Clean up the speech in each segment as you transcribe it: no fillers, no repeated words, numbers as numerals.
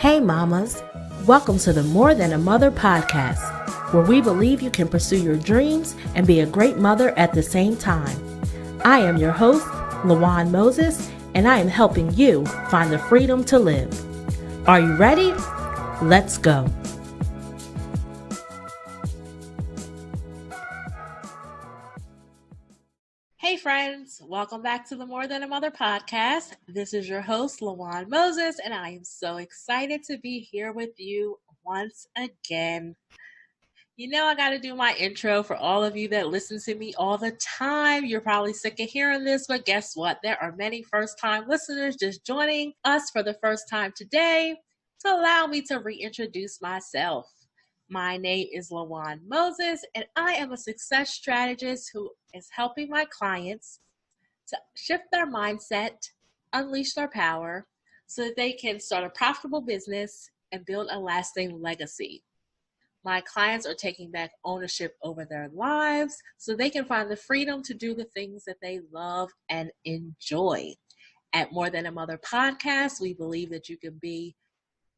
Hey mamas, welcome to the More Than a Mother podcast, where we believe you can pursue your dreams and be a great mother at the same time. I am your host, LaJuan Moses, and I am helping you find the freedom to live. Are you ready? Let's go. Hey friends, welcome back to the More Than a Mother podcast. This is your host, LaJuan Moses, and I am so excited to be here with you once again. You know, I got to do my intro for all of you that listen to me all the time. You're probably sick of hearing this, but guess what? There are many first-time listeners just joining us for the first time today to allow me to reintroduce myself. My name is LaJuan Moses, and I am a success strategist who is helping my clients to shift their mindset, unleash their power, so that they can start a profitable business and build a lasting legacy. My clients are taking back ownership over their lives so they can find the freedom to do the things that they love and enjoy. At More Than a Mother podcast, we believe that you can be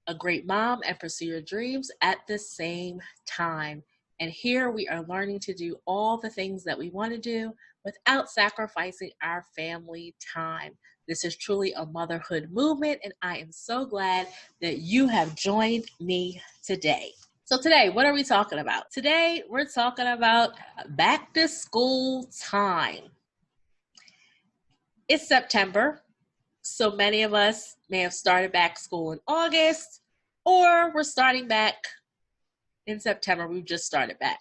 a great mom and pursue your dreams at the same time. And here we are learning to do all the things that we want to do without sacrificing our family time. This is truly a motherhood movement, and I am so glad that you have joined me today. So today, what are we talking about? Today, we're talking about back to school time. It's September. So many of us may have started back school in August, or we're starting back in September. We've just started back.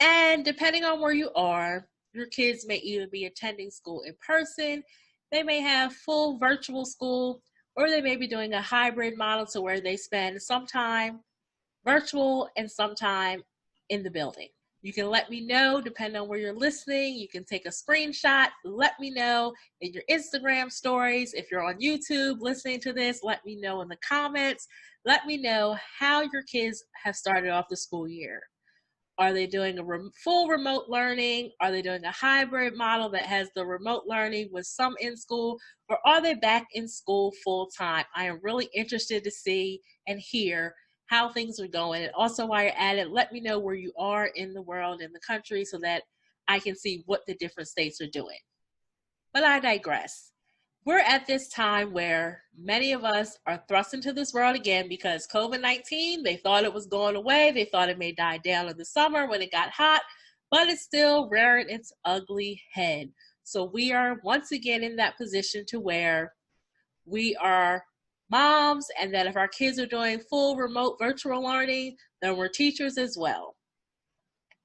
And depending on where you are, your kids may either be attending school in person, they may have full virtual school, or they may be doing a hybrid model to where they spend some time virtual and some time in the building. You can let me know depending on where you're listening. You can take a screenshot. Let me know in your Instagram stories. If you're on YouTube listening to this, let me know in the comments. Let me know how your kids have started off the school year. Are they doing a full remote learning? Are they doing a hybrid model that has the remote learning with some in school? Or are they back in school full time? I am really interested to see and hear how things are going. And also while you're at it, let me know where you are in the world, in the country, so that I can see what the different states are doing. But I digress. We're at this time where many of us are thrust into this world again because COVID-19, they thought it was going away. They thought it may die down in the summer when it got hot, but it's still rearing its ugly head. So we are once again in that position to where we are moms, and that if our kids are doing full remote virtual learning, then we're teachers as well.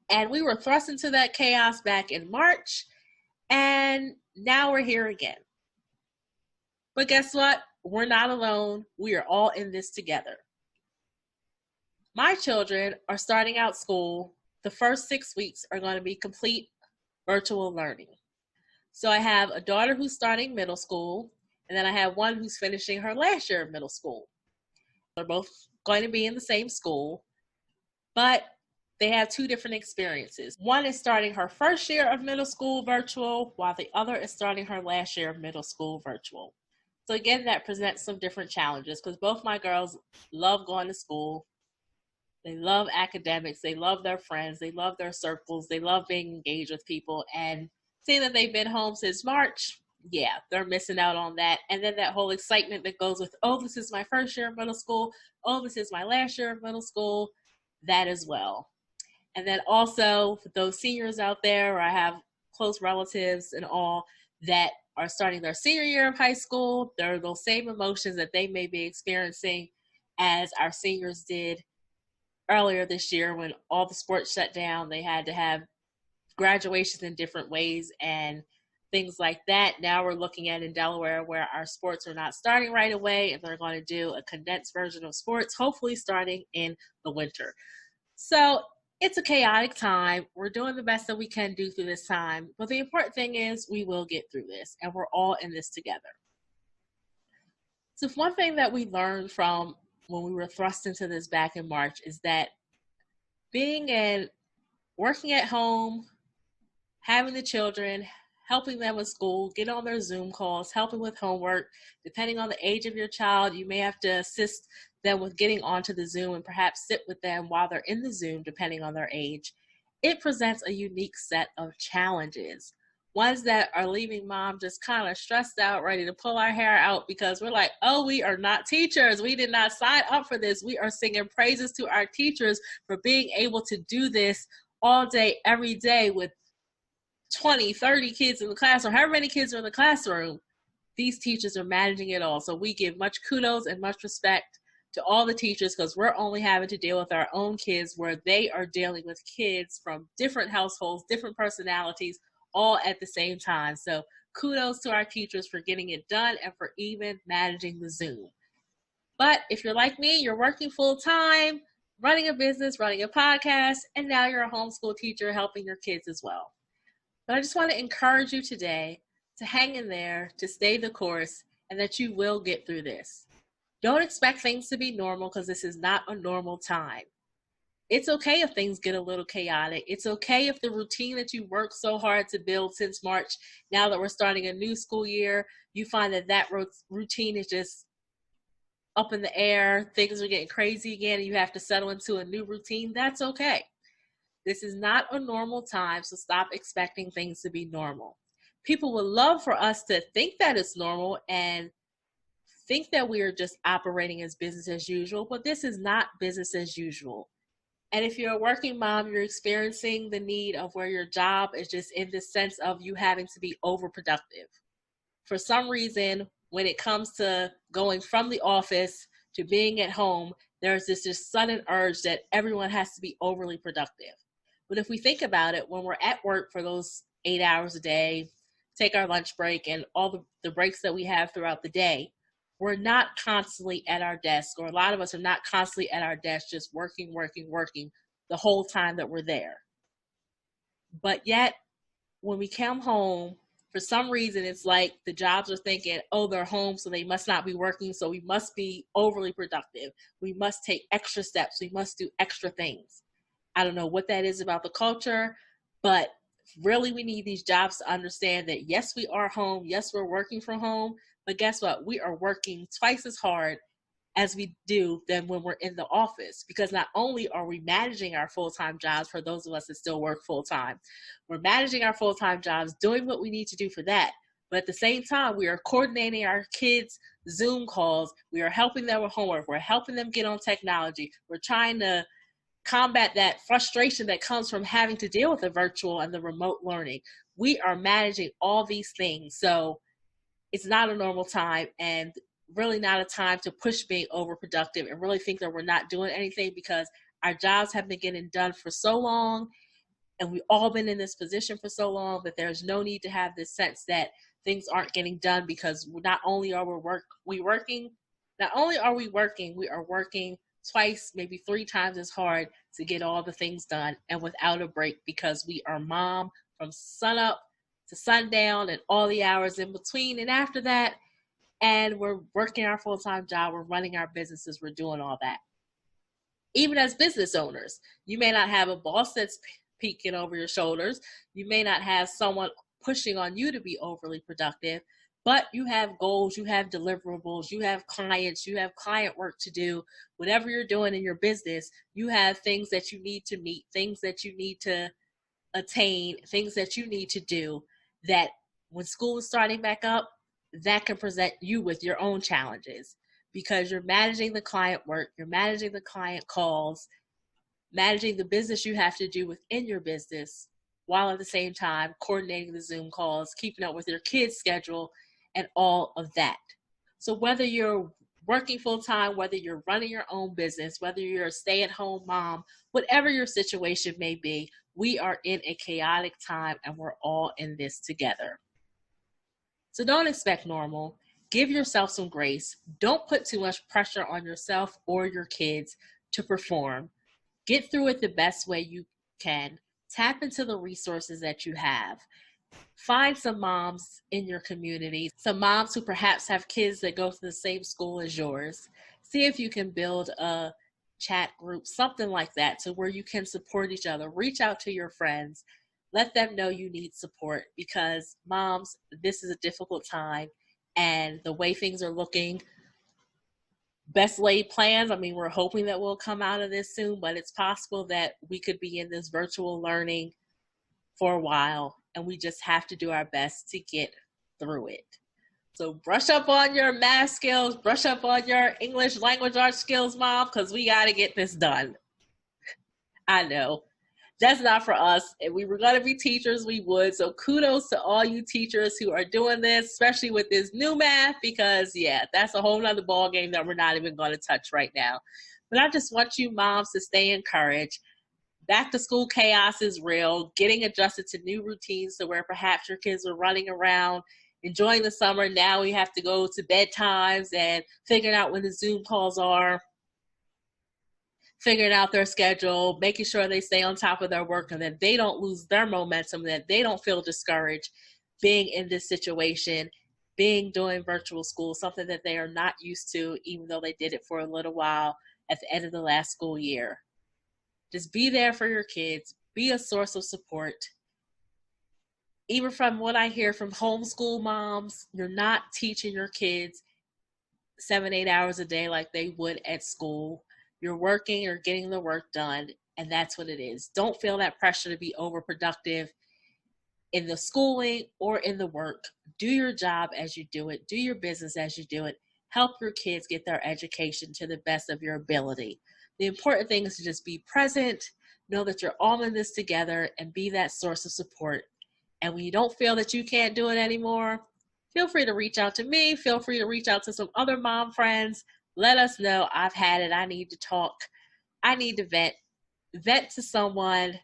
And we were thrust into that chaos back in March, and now we're here again. But guess what? We're not alone. We are all in this together. My children are starting out school. The first 6 weeks are going to be complete virtual learning. So I have a daughter who's starting middle school, and then I have one who's finishing her last year of middle school. They're both going to be in the same school, but they have two different experiences. One is starting her first year of middle school virtual, while the other is starting her last year of middle school virtual. So again, that presents some different challenges because both my girls love going to school. They love academics. They love their friends. They love their circles. They love being engaged with people. And seeing that they've been home since March, yeah, they're missing out on that. And then that whole excitement that goes with, oh, this is my first year of middle school. Oh, this is my last year of middle school. That as well. And then also for those seniors out there, or I have close relatives and all that are starting their senior year of high school, there are those same emotions that they may be experiencing as our seniors did earlier this year when all the sports shut down. They had to have graduations in different ways and things like that. Now we're looking at in Delaware where our sports are not starting right away, and they're going to do a condensed version of sports, hopefully starting in the winter. So it's a chaotic time. We're doing the best that we can do through this time. But the important thing is we will get through this, and we're all in this together. So one thing that we learned from when we were thrust into this back in March is that working at home, having the children, helping them with school, get on their Zoom calls, helping with homework. Depending on the age of your child, you may have to assist them with getting onto the Zoom and perhaps sit with them while they're in the Zoom, depending on their age. It presents a unique set of challenges. Ones that are leaving mom just kind of stressed out, ready to pull our hair out because we're like, oh, we are not teachers. We did not sign up for this. We are singing praises to our teachers for being able to do this all day, every day with 20, 30 kids in the class, or however many kids are in the classroom. These teachers are managing it all. So we give much kudos and much respect to all the teachers because we're only having to deal with our own kids where they are dealing with kids from different households, different personalities, all at the same time. So kudos to our teachers for getting it done and for even managing the Zoom. But if you're like me, you're working full time, running a business, running a podcast, and now you're a homeschool teacher helping your kids as well. But I just want to encourage you today to hang in there, to stay the course, and that you will get through this. Don't expect things to be normal because this is not a normal time. It's okay if things get a little chaotic. It's okay if the routine that you worked so hard to build since March, now that we're starting a new school year, you find that routine is just up in the air. Things are getting crazy again and you have to settle into a new routine. That's okay. This is not a normal time, so stop expecting things to be normal. People would love for us to think that it's normal and think that we are just operating as business as usual, but this is not business as usual. And if you're a working mom, you're experiencing the need of where your job is just in the sense of you having to be overproductive. For some reason, when it comes to going from the office to being at home, there's this just sudden urge that everyone has to be overly productive. But if we think about it, when we're at work for those 8 hours a day, take our lunch break and all the breaks that we have throughout the day, we're not constantly at our desk, or a lot of us are not constantly at our desk just working the whole time that we're there. But yet, when we come home, for some reason, it's like the jobs are thinking, oh, they're home, so they must not be working, so we must be overly productive. We must take extra steps. We must do extra things. I don't know what that is about the culture, but really we need these jobs to understand that yes, we are home. Yes, we're working from home, but guess what? We are working twice as hard as we do than when we're in the office, because not only are we managing our full-time jobs for those of us that still work full-time, we're managing our full-time jobs, doing what we need to do for that. But at the same time, we are coordinating our kids' Zoom calls. We are helping them with homework. We're helping them get on technology. We're trying to combat that frustration that comes from having to deal with the virtual and the remote learning. We are managing all these things. So it's not a normal time, and really not a time to push being overproductive and really think that we're not doing anything, because our jobs have been getting done for so long and we've all been in this position for so long that there's no need to have this sense that things aren't getting done, because not only are we working, we are working twice, maybe 3 times as hard to get all the things done and without a break, because we are mom from sunup to sundown and all the hours in between and after that. And we're working our full-time job, we're running our businesses, we're doing all that. Even as business owners, you may not have a boss that's peeking over your shoulders. You may not have someone pushing on you to be overly productive, but you have goals, you have deliverables, you have clients, you have client work to do. Whatever you're doing in your business, you have things that you need to meet, things that you need to attain, things that you need to do, that when school is starting back up, that can present you with your own challenges, because you're managing the client work, you're managing the client calls, managing the business you have to do within your business, while at the same time coordinating the Zoom calls, keeping up with your kids' schedule, and all of that. So whether you're working full-time, whether you're running your own business, whether you're a stay-at-home mom, whatever your situation may be, we are in a chaotic time and we're all in this together. So don't expect normal. Give yourself some grace. Don't put too much pressure on yourself or your kids to perform. Get through it the best way you can. Tap into the resources that you have. Find some moms in your community, some moms who perhaps have kids that go to the same school as yours. See if you can build a chat group, something like that, to where you can support each other. Reach out to your friends. let them know you need support, because moms, this is a difficult time, and the way things are looking, best laid plans. I mean, we're hoping that we'll come out of this soon, but it's possible that we could be in this virtual learning for a while, and we just have to do our best to get through it. So brush up on your math skills, brush up on your English language arts skills, mom, because we got to get this done. I know that's not for us. If we were going to be teachers, we would. So kudos to all you teachers who are doing this, especially with this new math, because yeah, that's a whole nother ball game that we're not even going to touch right now. But I just want you moms to stay encouraged. Back to school chaos is real. Getting adjusted to new routines, so where perhaps your kids are running around enjoying the summer, now we have to go to bedtimes and figuring out when the Zoom calls are, figuring out their schedule, making sure they stay on top of their work and that they don't lose their momentum, that they don't feel discouraged being in this situation, being doing virtual school, something that they are not used to, even though they did it for a little while at the end of the last school year. Just be there for your kids, be a source of support. Even from what I hear from homeschool moms, you're not teaching your kids 7-8 hours a day like they would at school. You're working, you're getting the work done, and that's what it is. Don't feel that pressure to be overproductive in the schooling or in the work. Do your job as you do it. Do your business as you do it. Help your kids get their education to the best of your ability. The important thing is to just be present, know that you're all in this together, and be that source of support. And when you don't feel that you can't do it anymore, feel free to reach out to me. Feel free to reach out to some other mom friends. Let us know, I've had it. I need to talk. I need to vent. Vent to someone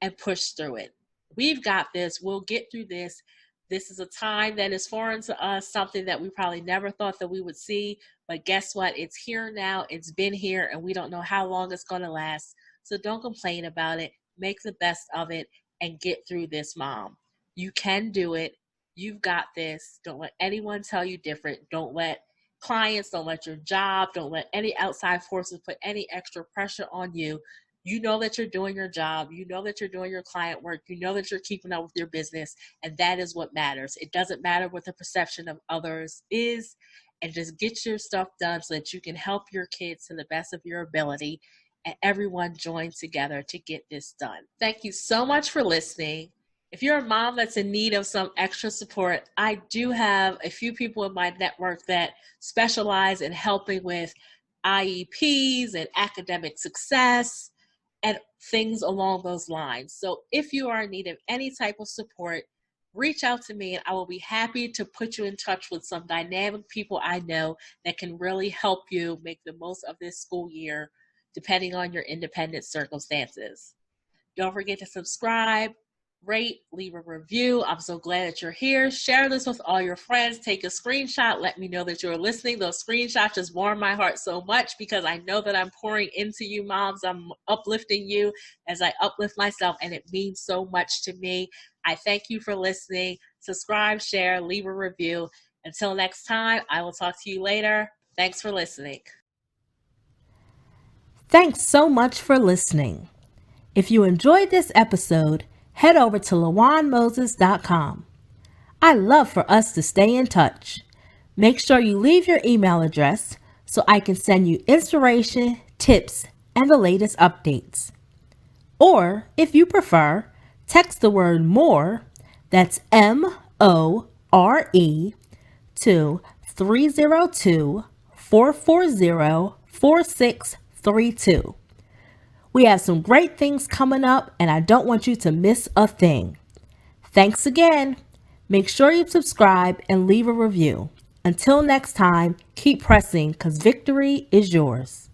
and push through it. We've got this. We'll get through this. This is a time that is foreign to us, something that we probably never thought that we would see. But guess what? It's here now. It's been here, and we don't know how long it's going to last. So don't complain about it. Make the best of it and get through this, mom. You can do it. You've got this. Don't let anyone tell you different. Don't let clients, don't let your job, don't let any outside forces put any extra pressure on you. You know that you're doing your job. You know that you're doing your client work. You know that you're keeping up with your business. And that is what matters. It doesn't matter what the perception of others is. And just get your stuff done so that you can help your kids to the best of your ability. And everyone join together to get this done. Thank you so much for listening. If you're a mom that's in need of some extra support, I do have a few people in my network that specialize in helping with IEPs and academic success and things along those lines. So if you are in need of any type of support, reach out to me and I will be happy to put you in touch with some dynamic people I know that can really help you make the most of this school year, depending on your independent circumstances. Don't forget to subscribe, rate, leave a review. I'm so glad that you're here. Share this with all your friends. Take a screenshot. Let me know that you're listening. Those screenshots just warm my heart so much because I know that I'm pouring into you, moms. I'm uplifting you as I uplift myself, and it means so much to me. I thank you for listening. Subscribe, share, leave a review. Until next time, I will talk to you later. Thanks for listening. Thanks so much for listening. If you enjoyed this episode, head over to lawanmoses.com. I love for us to stay in touch. Make sure you leave your email address so I can send you inspiration, tips, and the latest updates. Or, if you prefer, text the word MORE, that's MORE, to 302-440-4632. We have some great things coming up, and I don't want you to miss a thing. Thanks again. Make sure you subscribe and leave a review. Until next time, keep pressing because victory is yours.